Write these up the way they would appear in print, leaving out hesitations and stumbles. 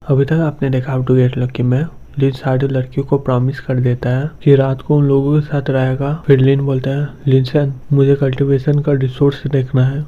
अभी तक आपने देखा हाउ टू गेट लकी में लिन सारी लड़कियों को प्रॉमिस कर देता है कि रात को उन लोगों के साथ रहेगा। फिर लिन बोलता है, लिनसन मुझे कल्टीवेशन का रिसोर्स देखना है,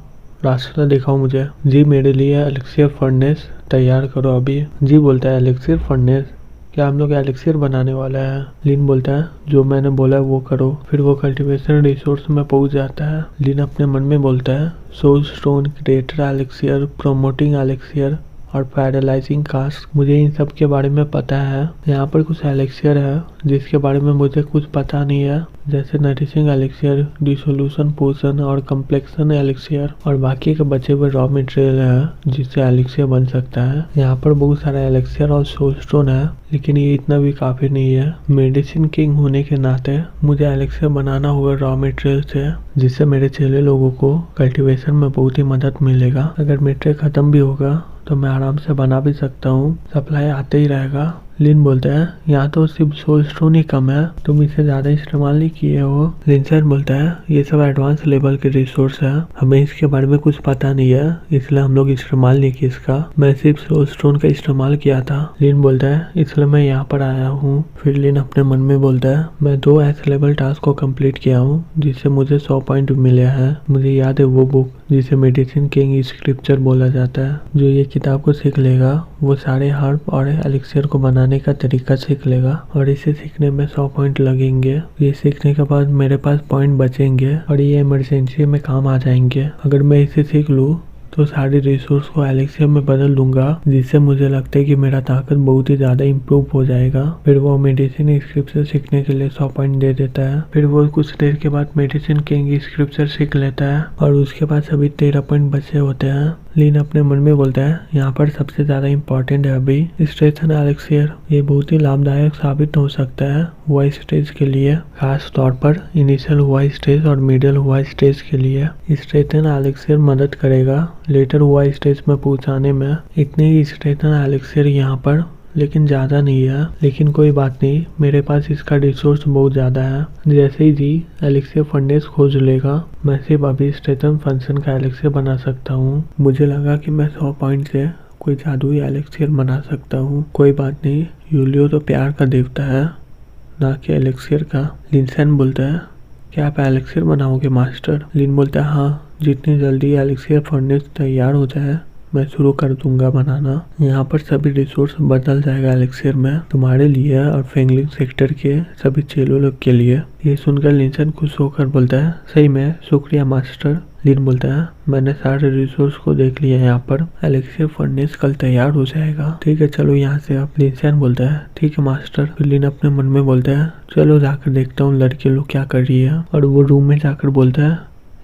रास्ता दिखाओ मुझे। जी मेरे लिए एलिक्सियर फर्नेस तैयार करो अभी। जी बोलता है, एलिक्सियर फर्नेस? क्या हम लोग एलिक्सियर बनाने वाला है? लिन बोलता है, जो मैंने बोला है वो करो। फिर वो कल्टीवेशन रिसोर्स में पहुंच जाता है। लिन अपने मन में बोलता है, सोल स्टोन क्रिएटर एलिक्सियर, प्रोमोटिंग एलिक्सियर और पैरालाइजिंग कास्ट, मुझे इन सब के बारे में पता है। यहाँ पर कुछ एलिक्सियर है जिसके बारे में मुझे कुछ पता नहीं है, जैसे नरिशिंग एलिक्सियर, डिसोल्यूशन पोशन और कम्प्लेक्शन एलिक्सियर, और बाकी के बचे हुए रॉ मटेरियल है जिससे एलिक्सियर बन सकता है। यहाँ पर बहुत सारा एलिक्सियर और सोल स्टोन है, लेकिन ये इतना भी काफी नहीं है। मेडिसिन किंग होने के नाते मुझे एलिक्सियर बनाना होगा रॉ मटेरियल से, जिससे मेरे चेले लोगों को कल्टीवेशन में बहुत ही मदद मिलेगा। अगर मटेरियल खत्म भी होगा तो मैं आराम से बना भी सकता हूँ, सप्लाई आते ही रहेगा। लिन बोलता है, यहाँ तो सिर्फ सोल स्टोन ही कम है, तुम इसे ज्यादा इस्तेमाल नहीं किए हो। लिनसन बोलता है, ये सब एडवांस लेवल के रिसोर्स है, हमें इसके बारे में कुछ पता नहीं है, इसलिए हम लोग इस्तेमाल नहीं किए इसका, मैं सिर्फ सोल स्टोन का इस्तेमाल किया था। लिन बोलता है, इसलिए मैं यहाँ पर आया हूँ। फिर लिन अपने मन में बोलता है, मैं 2 ऐसे लेवल टास्क को कम्प्लीट किया हूँ जिससे मुझे 100 पॉइंट मिले हैं। मुझे याद है वो बुक जिसे मेडिसिन किंग स्क्रिप्चर बोला जाता है। जो ये किताब को सीख लेगा वो सारे हर्ब और एलिक्सियर को बनाने का तरीका सीख लेगा, और इसे सीखने में 100 पॉइंट लगेंगे। ये सीखने के बाद मेरे पास पॉइंट बचेंगे और ये इमरजेंसी में काम आ जाएंगे। अगर मैं इसे सीख लूँ तो सारे रिसोर्स को एलिक्सियर में बदल दूंगा, जिससे मुझे लगता है कि मेरा ताकत बहुत ही ज्यादा इम्प्रूव हो जाएगा। फिर वो मेडिसिन स्क्रिप्चर सीखने के लिए 100 पॉइंट दे देता है। फिर वो कुछ देर के बाद मेडिसिन किंग स्क्रिप्चर सीख लेता है और उसके बाद सभी 13 पॉइंट बचे होते हैं। लिन अपने मन में बोलता है, यहाँ पर सबसे ज्यादा इम्पोर्टेंट है अभी स्टेशन एलिक्सियर। ये बहुत ही लाभदायक साबित हो सकता है हुआ स्टेज के लिए, खास तौर पर इनिशियल हुआ स्टेज और मिडिल हुआ स्टेज के लिए। स्टेशन एलिक्सियर मदद करेगा लेटर हुआ स्टेज में पहुंचाने में। इतने ही स्टेशन एलिक्सियर यहाँ पर, लेकिन ज्यादा नहीं है। लेकिन कोई बात नहीं, मेरे पास इसका रिसोर्स बहुत ज्यादा है। जैसे ही जी एलिक्सियर फंडेस खोज लेगा, मैं सिर्फ अभी स्टेशन फंक्शन का एलिक्सियर बना सकता हूँ। मुझे लगा कि मैं 100 पॉइंट से कोई जादुई एलिक्सियर बना सकता हूँ। कोई बात नहीं, यूलियो तो प्यार का देवता है, ना कि एलिक्सियर का। लिनसन बोलता है, क्या आप एलिक्सियर बनाओगे मास्टर? लिन बोलता है, हाँ, जितनी जल्दी एलिक्सियर फर्नेस तैयार हो जाए मैं शुरू कर दूंगा बनाना। यहाँ पर सभी रिसोर्स बदल जाएगा एलिक्सियर में, तुम्हारे लिए और फेंगलिंग सेक्टर के सभी चेलो लोग के लिए। ये सुनकर लिनसन खुश होकर बोलता है, सही में शुक्रिया मास्टर। लिन बोलता है, मैंने सारे रिसोर्स को देख लिया, यहाँ पर एलिक्सियर फर्नेस कल तैयार हो जाएगा। ठीक है, चलो यहाँ से अब। लिनसन बोलता है, ठीक है मास्टर। फिर लिन अपने मन में बोलता है, चलो जाकर देखता हूँ लड़के लोग क्या कर रही है। और वो रूम में जाकर बोलता है,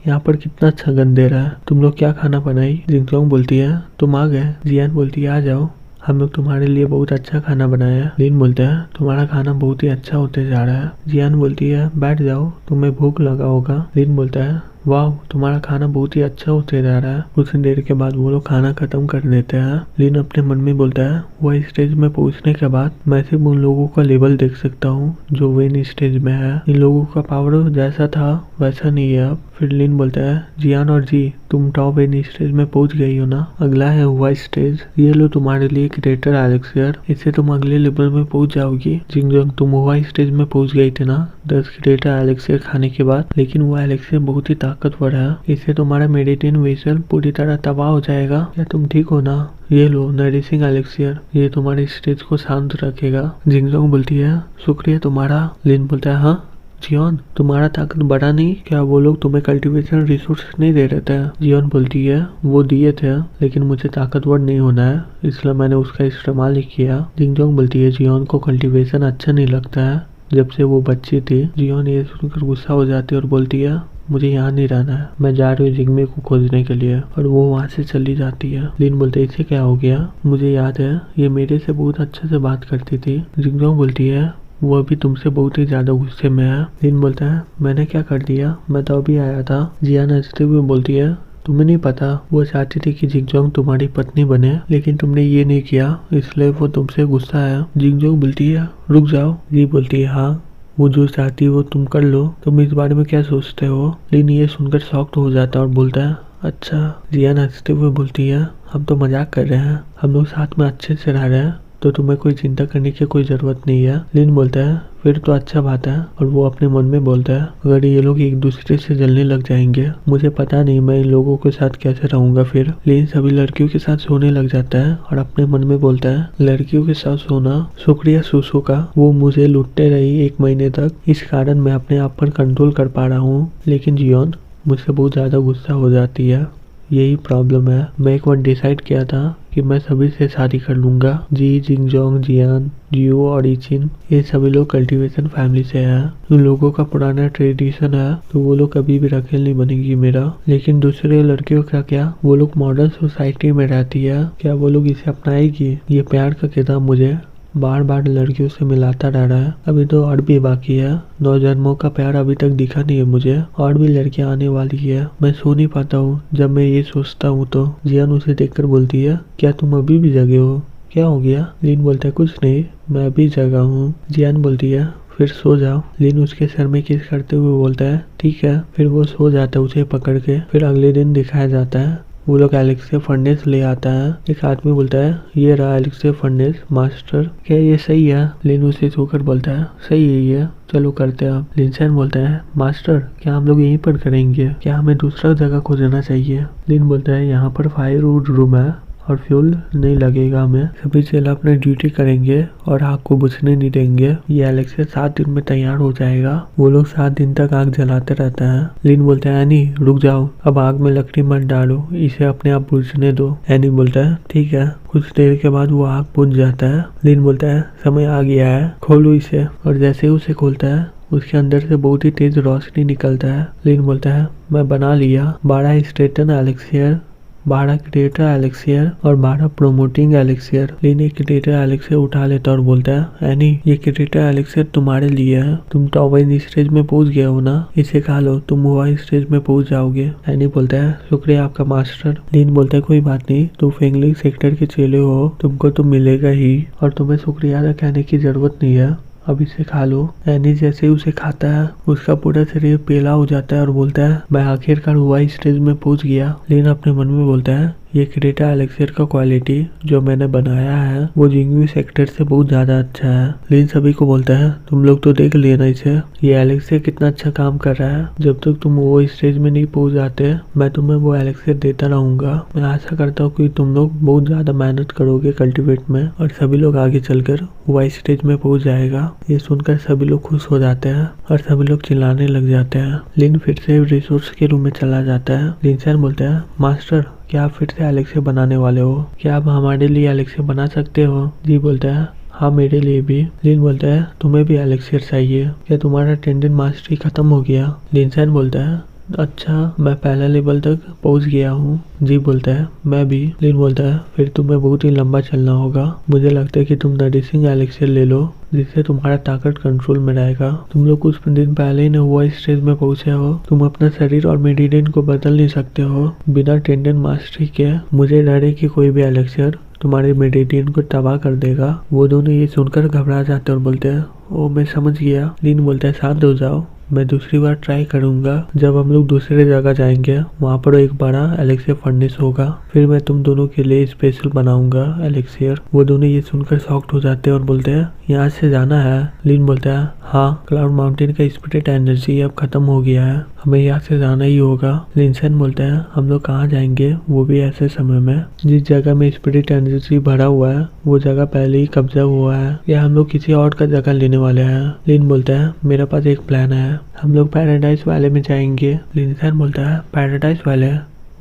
यहाँ पर कितना अच्छा गंध दे रहा है, तुम लोग क्या खाना बनाई? जिंगजोंग बोलती है, तुम आ गए। जियान बोलती है, आ जाओ, हम लोग तुम्हारे लिए बहुत अच्छा खाना बनाया है। लिन बोलता है, तुम्हारा खाना बहुत ही अच्छा होते जा रहा है। जियान बोलती है, बैठ जाओ, तुम्हें भूख लगा होगा। लिन बोलता है, वाह, तुम्हारा खाना बहुत ही अच्छा होते जा रहा है। कुछ देर के बाद वो लोग खाना खत्म कर देते हैं। लिन अपने मन में बोलता है, वह स्टेज में पहुंचने के बाद मैं सिर्फ उन लोगों का लेवल देख सकता हूँ जो वेन स्टेज में है। इन लोगों का पावर जैसा था वैसा नहीं है अब। फिर लिन बोलता है, जियान और जी, तुम टॉप वेन स्टेज में पहुंच गई हो ना, अगला है हुआ स्टेज, ये लो तुम्हारे लिए क्रिएटर एलिक्सियर, इससे तुम अगले लेवल में पहुंच जाओगी। जिंगजोंग, तुम हुआ स्टेज में पहुंच गई थी ना 10 क्रिएटर एलिक्सियर खाने के बाद, लेकिन वो एलिक्सियर बहुत ही ताकतवर है, इससे तुम्हारा मेडिटेन वेसल पूरी तरह तबाह हो जाएगा। क्या तुम ठीक हो ना? ये लो नरिशिंग एलिक्सियर, ये तुम्हारे स्टेज को शांत रखेगा। जिंगजोंग बोलती है, शुक्रिया तुम्हारा। लिन बोलता है, हाँ जियोन, तुम्हारा ताकत बढ़ा नहीं क्या? वो लोग तुम्हें कल्टीवेशन रिसोर्स नहीं दे रहे थे? जियोन बोलती है, वो दिए थे, लेकिन मुझे ताकतवर नहीं होना है, इसलिए मैंने उसका इस्तेमाल नहीं किया। जिंगजोंग बोलती है, जियोन को कल्टीवेशन अच्छा नहीं लगता है जब से वो बच्ची थी। जियोन ये सुनकर गुस्सा हो जाती है और बोलती है, मुझे यहाँ नहीं रहना है, मैं जा रही हूँ जिंगमे को खोजने के लिए, और वो वहाँ से चली जाती है। लिन बोलते है, इसे क्या हो गया? मुझे याद है ये मेरे से बहुत अच्छे से बात करती थी। जिंगजोंग बोलती है, वो अभी तुमसे बहुत ही ज्यादा गुस्से में है। लिन बोलता है, मैंने क्या कर दिया, मैं तो अभी आया था। जियान हंसते हुए बोलती है, तुम्हें नहीं पता, वो चाहती थी कि जिंगजोंग तुम्हारी पत्नी बने, लेकिन तुमने ये नहीं किया, इसलिए वो तुमसे गुस्सा है। जिंगजोंग बोलती है, रुक जाओ। जी बोलती है, हाँ, वो जो चाहती है वो तुम कर लो, तुम इस बारे में क्या सोचते हो? लिन ये सुनकर शॉक्ड हो जाता है और बोलता है, अच्छा। जियान हंसते हुए बोलती है, हम तो मजाक कर रहे हैं, हम लोग साथ में अच्छे से रह रहे हैं, तो तुम्हें कोई चिंता करने की कोई जरूरत नहीं है। लिन बोलता है फिर तो अच्छा बात है। और वो अपने मन में बोलता है अगर ये लोग एक दूसरे से जलने लग जाएंगे मुझे पता नहीं मैं इन लोगों के साथ कैसे रहूंगा फिर। लिन सभी लड़कियों के साथ सोने लग जाता है और अपने मन में बोलता है लड़कियों के साथ सोना शुक्रिया सुसु का, वो मुझे लूटते रही 1 महीने तक, इस कारण मैं अपने आप पर कंट्रोल कर पा रहा हूँ। लेकिन जियोन मुझसे बहुत ज्यादा गुस्सा हो जाती है, यही प्रॉब्लम है। मैं एक बार डिसाइड किया था कि मैं सभी से शादी कर लूंगा। जी, जिंगजोंग, जियान, जियो और इचिन ये सभी लोग कल्टीवेशन फैमिली से हैं। उन लोगों का पुराना ट्रेडिशन है तो वो लोग कभी भी रखेल नहीं बनेगी मेरा। लेकिन दूसरे लड़कियों का क्या, वो लोग मॉडर्न सोसाइटी में रहती है, क्या वो लोग इसे अपनाएगी? ये प्यार का किताब मुझे बार बार लड़कियों से मिलाता रह रहा है। अभी तो और भी बाकी है, 9 जन्मों का प्यार अभी तक दिखा नहीं है मुझे, और भी लड़कियां आने वाली है। मैं सो नहीं पाता हूँ जब मैं ये सोचता हूँ तो। जियान उसे देखकर बोलती है क्या तुम अभी भी जगे हो? क्या हो गया? लिन बोलता है कुछ नहीं, मैं अभी जगा हूँ। जियान बोलती है फिर सो जाओ। लिन उसके सर में किस करते हुए बोलता है ठीक है। फिर वो सो जाता है उसे पकड़ के। फिर अगले दिन दिखाया जाता है वो लोग एलेक्सिया फर्नेस ले आता है। एक आदमी बोलता है ये रहा एलेक्सिया फर्नेस मास्टर, क्या ये सही है? लिन उसे छूकर बोलता है सही है ये, चलो करते हैं। आप लिनसेन बोलता है मास्टर क्या हम लोग यहीं पर करेंगे, क्या हमें दूसरा जगह खोजना चाहिए? लिन बोलता है यहाँ पर फायरवुड रूम है और फ्यूल नहीं लगेगा हमें, सभी चेला अपने ड्यूटी करेंगे और आग को बुझने नहीं देंगे। ये एलेक्सिया 7 दिन में तैयार हो जाएगा। वो लोग 7 दिन तक आग जलाते रहता है। लिन बोलता है एनी रुक जाओ, अब आग में लकड़ी मत डालो, इसे अपने आप बुझने दो। एनी बोलता है ठीक है। कुछ देर के बाद वो आग बुझ जाता है। लिन बोलता है समय आ गया है, खोलो इसे। और जैसे ही उसे खोलता है उसके अंदर से बहुत ही तेज रोशनी निकलता है। लिन बोलता है मैं बना लिया 12 स्टेटन एलेक्सियर, 12 क्रिएटर एलेक्सियर और 12 प्रोमोटिंग एलेक्सियर। लिन एक क्रिएटर एलेक्सियर उठा लेता और बोलता है एनी ये क्रिएटर एलेक्सियर तुम्हारे लिए है, तुम टॉप 1 स्टेज में पहुंच गए हो ना, इसे खा लो, तुम हुआ स्टेज में पहुंच जाओगे। एनी बोलता है शुक्रिया आपका मास्टर। लिन बोलता है कोई बात नहीं, तुम फेंगलिंग सेक्टर के चेले हो, तुमको तो मिलेगा ही और तुम्हें शुक्रिया कहने की जरूरत नहीं है, अब इसे खा लो। एनी जैसे ही उसे खाता है उसका पूरा शरीर पीला हो जाता है और बोलता है मैं आखिरकार हुआ स्टेज में पहुंच गया। लेकिन अपने मन में बोलता है ये क्रेटा एलेक्सियर का क्वालिटी जो मैंने बनाया है वो जिंगवी सेक्टर से बहुत ज्यादा अच्छा है। लेकिन सभी को बोलता है तुम लोग तो देख लेना इसे, ये एलेक्सियर कितना अच्छा काम कर रहा है, जब तक तुम वो स्टेज में नहीं पहुंच जाते मैं तुम्हें वो एलेक्सियर देता रहूंगा। मैं आशा करता हूँ कि तुम लोग बहुत ज्यादा मेहनत करोगे कल्टीवेट में और सभी लोग आगे चलकर वो स्टेज में पहुंच जाएगा। ये सुनकर सभी लोग खुश हो जाते हैं और सभी लोग चिल्लाने लग जाते हैं। लिन फिर से रिसोर्स के रूम में चला जाता है। लिनसन बोलता है मास्टर क्या आप फिर से एलेक्सियर बनाने वाले हो, क्या आप हमारे लिए एलेक्सियर बना सकते हो? जी बोलता है हाँ मेरे लिए भी। लिन बोलता है तुम्हें भी एलेक्सियर चाहिए, क्या तुम्हारा टेंडेंट मास्टरी खत्म हो गया? लिनसन बोलता है अच्छा मैं पहला लेवल तक पहुंच गया हूँ। जी बोलता है मैं भी। लिन बोलता है फिर तुम्हें बहुत ही लंबा चलना होगा, मुझे लगता है कि तुम नरिशिंग एलेक्सियर ले लो जिससे तुम्हारा ताकत कंट्रोल में रहेगा। तुम लोग कुछ दिन पहले ही हुआ स्टेज में पहुंचे हो, तुम अपना शरीर और मेडिटेन को बदल नहीं सकते हो बिना टेंडेंट मास्टरी के। मुझे डर है कि कोई भी एलेक्सियर तुम्हारे मेडिटेन को तबाह कर देगा। वो दोनों ये सुनकर घबरा जाते और बोलते हैं ओ मैं समझ गया। लिन बोलता है शांत हो जाओ, मैं दूसरी बार ट्राई करूंगा। जब हम लोग दूसरे जगह जाएंगे वहाँ पर एक बड़ा एलेक्सियर फर्नेस होगा, फिर मैं तुम दोनों के लिए स्पेशल बनाऊंगा एलेक्सियर। वो दोनों ये सुनकर शॉक्ड हो जाते हैं और बोलते हैं यहाँ से जाना है? लिन बोलता है हाँ क्लाउड माउंटेन का स्पिरिट एनर्जी अब खत्म हो गया है, हमें यहाँ से जाना ही होगा। लिनसन बोलता है हम लोग कहाँ जाएंगे, वो भी ऐसे समय में? जिस जगह में स्पिरिट एनर्जी भरा हुआ है वो जगह पहले ही कब्जा हुआ है, या हम लोग किसी और का जगह लेने वाले हैं? लिन बोलता है मेरे पास एक प्लान है, हम लोग पैराडाइज वाले में जाएंगे। लिनसन बोलता है पैराडाइज वाले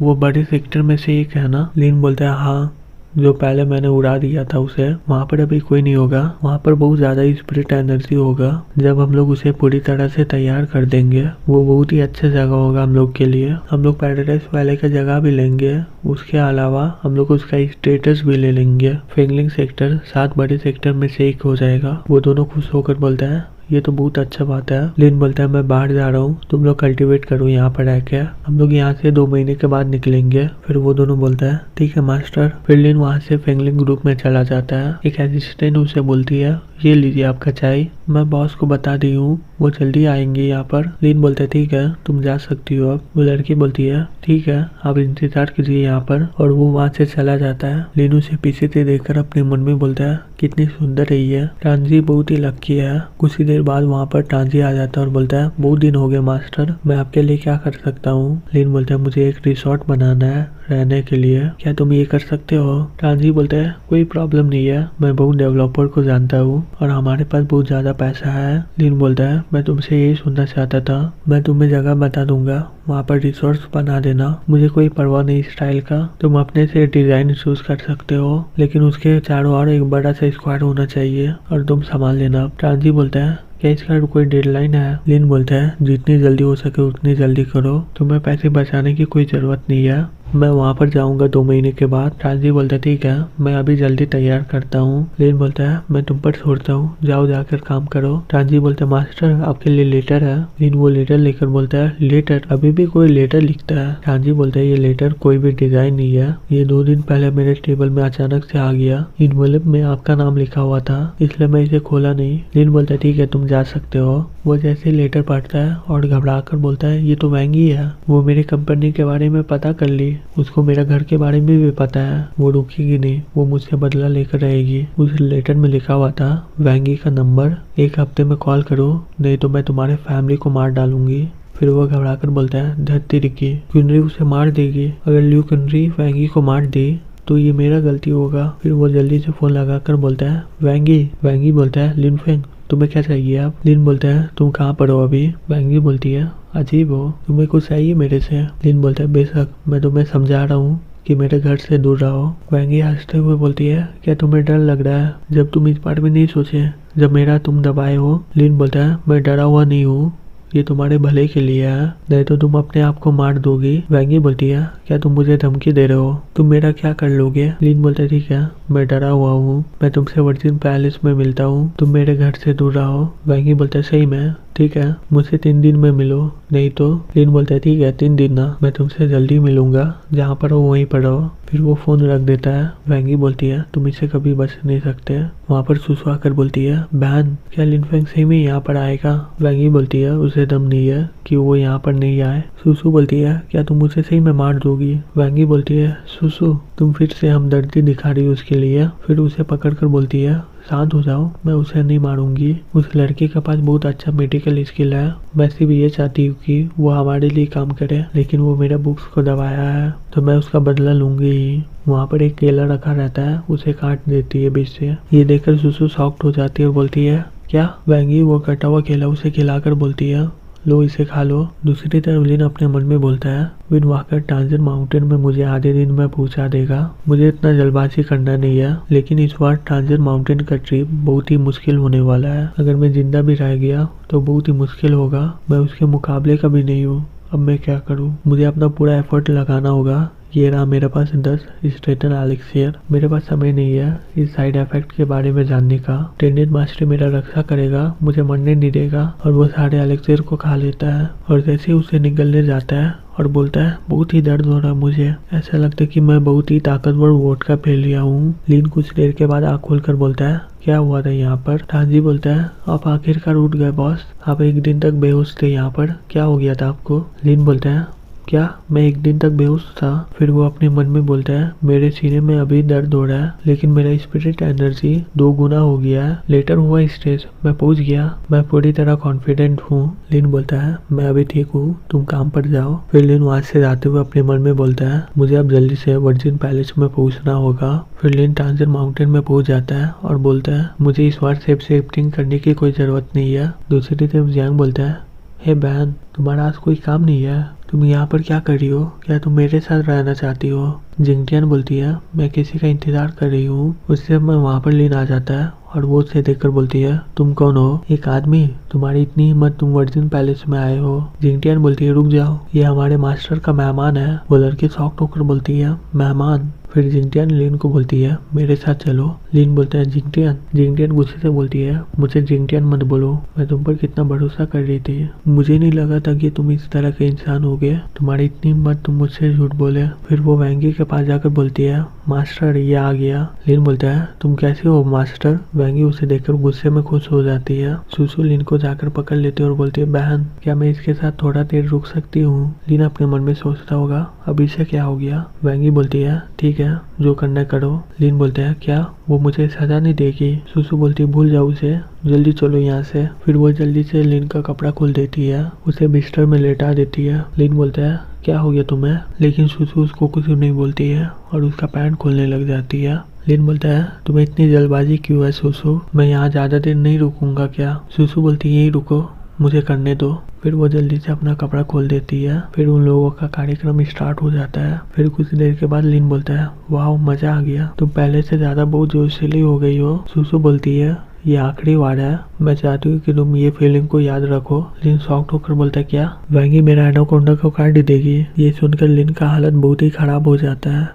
वो बड़े सेक्टर में से एक है ना? लिन बोलता है हाँ, जो पहले मैंने उड़ा दिया था उसे, वहाँ पर अभी कोई नहीं होगा, वहाँ पर बहुत ज्यादा स्पिरिट एनर्जी होगा। जब हम लोग उसे पूरी तरह से तैयार कर देंगे वो बहुत ही अच्छा जगह होगा हम लोग के लिए। हम लोग पैराडाइज वाले का जगह भी लेंगे, उसके अलावा हम लोग उसका स्टेटस भी ले लेंगे। फेंगलिंग सेक्टर 7 बड़े सेक्टर में से एक हो जाएगा। वो दोनों खुश होकर बोलता है ये तो बहुत अच्छा बात है। लिन बोलता है मैं बाहर जा रहा हूँ, तुम लोग कल्टीवेट करो यहाँ पर रह के, हम लोग यहाँ से 2 महीने के बाद निकलेंगे। फिर वो दोनों बोलता है ठीक है मास्टर। फिर लिन वहाँ से फेंगलिंग ग्रुप में चला जाता है। एक असिस्टेंट उसे बोलती है ये लीजिए आपका चाय। मैं बॉस को बता दी हूँ, वो जल्दी आएंगे यहाँ पर। लिन बोलता है ठीक है तुम जा सकती हो अब। वो लड़की बोलती है ठीक है आप इंतजार कीजिए यहाँ पर, और वो वहाँ से चला जाता है। लिन उसे पीछे से देखकर अपने मन में बोलता है कितनी सुंदर है ये, टांजी बहुत ही लकी है। कुछ ही देर बाद वहाँ पर टांजी आ जाता है और बोलता है बहुत दिन हो गए मास्टर, मैं आपके लिए क्या कर सकता हूँ। लिन बोलता है मुझे एक रिसोर्ट बनाना है रहने के लिए, क्या तुम ये कर सकते हो। टांजी बोलता है कोई प्रॉब्लम नहीं है, मैं बहुत डेवलपर को जानता हूँ और हमारे पास बहुत ज्यादा पैसा है। लिन बोलता है मैं तुमसे यही सुनना चाहता था, मैं तुम्हें जगह बता दूंगा, वहाँ पर रिसोर्ट बना देना, मुझे कोई परवाह नहीं स्टाइल का, तुम अपने से डिजाइन चूज कर सकते हो, लेकिन उसके चारों ओर एक बड़ा सा स्क्वायर होना चाहिए और तुम संभाल लेना। टांजी बोलता है क्या इसका कोई डेडलाइन है। लिन बोलता है जितनी जल्दी हो सके उतनी जल्दी करो, तुम्हें पैसे बचाने की कोई जरूरत नहीं है, मैं वहाँ पर जाऊंगा 2 महीने के बाद। टांजी बोलता है ठीक है मैं अभी जल्दी तैयार करता हूँ। लिन बोलता है मैं तुम पर छोड़ता हूँ, जाओ जाकर काम करो। टांजी बोलता है मास्टर आपके लिए लेटर है। लिन वो लेटर लेकर बोलता है लेटर, अभी भी कोई लेटर लिखता है। टांजी बोलता है ये लेटर कोई भी डिजाइन नहीं है, ये 2 दिन पहले मेरे टेबल में अचानक से आ गया, इनवॉल्व में आपका नाम लिखा हुआ था इसलिए मैं इसे खोला नहीं। लिन बोलता है ठीक है तुम जा सकते हो। वो जैसे लेटर पढ़ता है और घबरा कर बोलता है ये तो वैंगी है, वो मेरी कंपनी के बारे में पता कर ली, उसको मेरा घर के बारे में भी पता है, वो रुकेगी नहीं, वो मुझसे बदला लेकर रहेगी। उस लेटर में लिखा हुआ था वैंगी का नंबर, 1 हफ्ते में कॉल करो नहीं तो मैं तुम्हारे फैमिली को मार डालूंगी। फिर वो घबरा कर बोलता है धरती रिकी क्विनरी उसे मार देगी, अगर ल्यू क्विनरी वैंगी को मार दी तो ये मेरा गलती होगा। फिर वो जल्दी से फोन लगाकर बोलता है वैंगी। वैंगी बोलता है लिन फेंग तुम्हें क्या चाहिए आप। लिन बोलता है तुम कहाँ पर हो अभी। वैंगी बोलती है अजीब हो, तुम्हें कुछ चाहिए मेरे से। लिन बोलता है बेशक, मैं तुम्हें समझा रहा हूँ कि मेरे घर से दूर रहो। वैंगी हंसते हुए बोलती है क्या तुम्हें डर लग रहा है जब तुम इस बारे में नहीं सोचे जब मेरा तुम दबाए हो। लिन बोलता है मैं डरा हुआ नहीं हूँ, ये तुम्हारे भले के लिए है, नहीं तो तुम अपने आप को मार दोगी। वैंगी बोलती है क्या तुम मुझे धमकी दे रहे हो, तुम मेरा क्या कर लोगे। लिन बोलता है ठीक है मैं डरा हुआ हूँ, मैं तुमसे वर्जिन पैलेस में मिलता हूँ, तुम मेरे घर से दूर रहो। वैंगी बोलता है सही में ठीक है मुझसे 3 दिन में मिलो नहीं तो। लिन बोलता है ठीक है 3 दिन ना, मैं तुमसे जल्दी मिलूंगा, जहाँ पर हो वहीं पर रहो। फिर वो फोन रख देता है। वैंगी बोलती है तुम इससे कभी बच नहीं सकते। वहाँ पर सुसु आकर बोलती है बहन क्या लिन फेंग सही में यहाँ पर आएगा। वैंगी बोलती है उसे दम नहीं है कि वो यहाँ पर नहीं आए। सुसु बोलती है क्या तुम उसे सही में मार दोगी। वैंगी बोलती है सुसु तुम फिर से हमदर्दी दिखा रही हो उसके लिए। फिर उसे पकड़कर बोलती है शांत हो जाओ, मैं उसे नहीं मारूंगी, उस लड़के के पास बहुत अच्छा मेडिकल स्किल है, मैं सिर्फ ये चाहती हूँ कि वो हमारे लिए काम करे, लेकिन वो मेरे बुक्स को दबाया है तो मैं उसका बदला लूंगी ही। वहाँ पर एक केला रखा रहता है, उसे काट देती है बीच से। ये देखकर सुसु शॉक्ड हो जाती है और बोलती है क्या। वैंगी वो कटा हुआ केला उसे खिलाकर बोलती है लो इसे खा लो। दूसरी तरफ लिन अपने मन में बोलता है विन वाकर टांजर माउंटेन में मुझे आधे दिन में पहुंचा देगा, मुझे इतना जल्दबाजी करना नहीं है, लेकिन इस बार टांजर माउंटेन का ट्रिप बहुत ही मुश्किल होने वाला है, अगर मैं जिंदा भी रह गया तो बहुत ही मुश्किल होगा, मैं उसके मुकाबले का भी नहीं हूँ। अब मैं क्या करूँ, मुझे अपना पूरा एफर्ट लगाना होगा। ये रहा मेरे पास 10 स्ट्रेटन एलिक्सियर, मेरे पास समय नहीं है इस साइड इफेक्ट के बारे में जानने का। टेंडेंट मास्टर मेरा रक्षा करेगा, मुझे मरने नहीं देगा, और वो सारे एलिक्सियर को खा लेता है। और जैसे उसे निकलने जाता है और बोलता है बहुत ही दर्द हो रहा है मुझे, ऐसा लगता है कि मैं बहुत ही ताकतवर वोडका पी लिया हूँ। लिन कुछ देर के बाद आँख खोलकर बोलता है क्या हुआ था यहाँ पर। टांजी बोलता है आप आखिरकार उठ गए बॉस, आप 1 दिन तक बेहोश थे यहाँ पर, क्या हो गया था आपको। लिन बोलता है क्या मैं 1 दिन तक बेहोश था। फिर वो अपने मन में बोलता है मेरे सीने में अभी दर्द हो रहा है, लेकिन मेरा स्पिरिट एनर्जी 2 गुना हो गया है, लेटर हुआ स्टेज मैं पहुंच गया, मैं पूरी तरह कॉन्फिडेंट हूँ। लिन बोलता है मैं अभी ठीक हूँ, तुम काम पर जाओ। फिर लिन वहां से जाते हुए अपने मन में बोलता है मुझे अब जल्दी से वर्जिन पैलेस में पहुंचना होगा। फिर लिन टांजर माउंटेन में पहुंच जाता है और बोलता है मुझे इस बार सेफ शिफ्टिंग करने की कोई जरूरत नहीं है। दूसरी तरफ जियांग बोलता है हे बहन तुम्हारा आज कोई काम नहीं है, तुम यहाँ पर क्या कर रही हो, क्या तुम मेरे साथ रहना चाहती हो। जिंगटियन बोलती है मैं किसी का इंतजार कर रही हूँ। उससे मैं वहाँ पर लिन आ जाता है और वो उसे देखकर बोलती है तुम कौन हो, एक आदमी, तुम्हारी इतनी हिम्मत, तुम वर्जिन पैलेस में आए हो। जिंगटियन बोलती है रुक जाओ, ये हमारे मास्टर का मेहमान है। वो लड़की शॉक्ड होकर बोलती है मेहमान। फिर जिंगटियान लिन को बोलती है मेरे साथ चलो। लिन बोलता है जिंगटियान। जिंगटियान गुस्से से बोलती है मुझे जिंगटियान मत बोलो, मैं तुम पर कितना भरोसा कर रही थी, मुझे नहीं लगा था कि तुम इस तरह के इंसान हो गए, तुम्हारी इतनी हिम्मत तुम मुझसे झूठ बोले। फिर वो वैंगी के पास जाकर बोलती है मास्टर ये आ गया। लिन बोलता है तुम कैसे हो मास्टर। वैंगी उसे देखकर गुस्से में खुश हो जाती है। सुसु लिन को जाकर पकड़ लेती है और बोलती है बहन क्या मैं इसके साथ थोड़ा देर रुक सकती हूँ। लिन अपने मन में सोचता होगा अब इसे क्या हो गया। वैंगी बोलती है ठीक है जो करना है करो। लिन बोलता है क्या वो मुझे सजा नहीं देगी। सुसु बोलती है भूल जाओ उसे, जल्दी चलो यहाँ से। फिर वो जल्दी से लिन का कपड़ा खोल देती है, उसे बिस्तर में लेटा देती है। लिन बोलता है क्या हो गया तुम्हें, लेकिन सुसु उसको कुछ नहीं बोलती है और उसका पैंट खोलने लग जाती है। लिन बोलता है तुम्हें इतनी जल्दबाजी क्यों है सुसु, मैं यहाँ ज्यादा देर नहीं रुकूंगा क्या। सुसु बोलती है यही रुको मुझे करने दो। फिर वो जल्दी से अपना कपड़ा खोल देती है। फिर उन लोगों का कार्यक्रम स्टार्ट हो जाता है। फिर कुछ देर के बाद लिन बोलता है वाह मजा आ गया, तुम पहले से ज्यादा बहुत जोशीली हो गई हो। सुसु बोलती है ये आखिरी बार है, मैं चाहती हूँ कि तुम ये फीलिंग को याद रखो। लिन शॉक्ड होकर बोलता है क्या, वैंगी मेरा एनाकोंडा को काट देगी। ये सुनकर लिन का हालत बहुत ही खराब हो जाता है।